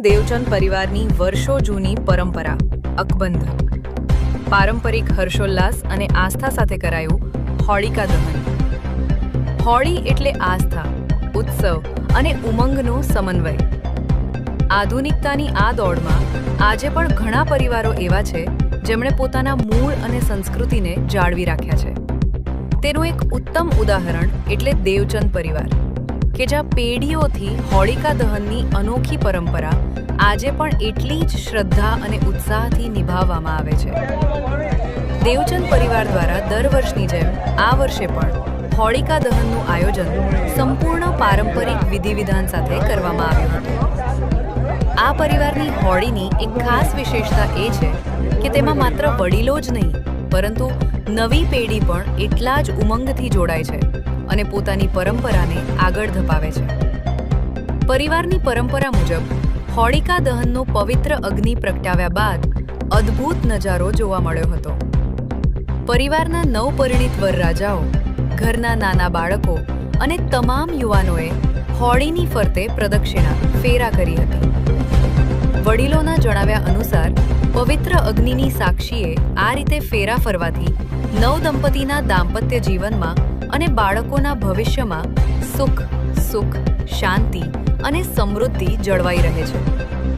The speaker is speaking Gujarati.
દેવચંદ પરિવારની વર્ષો જૂની પરંપરા અકબંધ. પારંપરિક હર્ષોલ્લાસ અને આસ્થા સાથે કરાયું હોળિકા દહન. હોળી એટલે આસ્થા, ઉત્સવ અને ઉમંગનો સમન્વય. આધુનિકતાની આ દોડમાં આજે પણ ઘણા પરિવારો એવા છે જેમણે પોતાના મૂળ અને સંસ્કૃતિને જાળવી રાખ્યા છે. તેનું એક ઉત્તમ ઉદાહરણ એટલે દેવચંદ પરિવાર, કે જ્યાં પેઢીઓથી હોળિકા દહનની અનોખી પરંપરા આજે પણ એટલી જ શ્રદ્ધા અને ઉત્સાહથી નિભાવવામાં આવે છે. દેવચંદ પરિવાર દ્વારા દર વર્ષની જેમ આ વર્ષે પણ હોળિકા દહનનું આયોજન સંપૂર્ણ પારંપરિક વિધિવિધાન સાથે કરવામાં આવ્યું હતું. આ પરિવારની હોળીની એક ખાસ વિશેષતા એ છે કે તેમાં માત્ર વડીલો જ નહીં, પરંતુ નવી પેઢી પણ એટલા જ ઉમંગથી જોડાય છે અને પોતાની પરંપરાને આગળ ધપાવે છે. પરિવારની પરંપરા મુજબ હોળિકા દહનનો પવિત્ર અગ્નિ પ્રગટાવ્યા બાદ અદ્ભુત નજારો જોવા મળ્યો હતો. પરિવારના નવપરિણીત વરરાજાઓ, ઘરના નાના બાળકો અને તમામ યુવાનોએ હોળીની ફરતે પ્રદક્ષિણા ફેરા કરી હતી. વડીલોના જણાવ્યા અનુસાર પવિત્ર અગ્નિની સાક્ષીએ આ રીતે ફેરા ફરવાથી નવદંપતીના દાંપત્ય જીવનમાં અને બાળકોના ભવિષ્યમાં સુખ, શાંતિ અને સમૃદ્ધિ જળવાઈ રહે છે.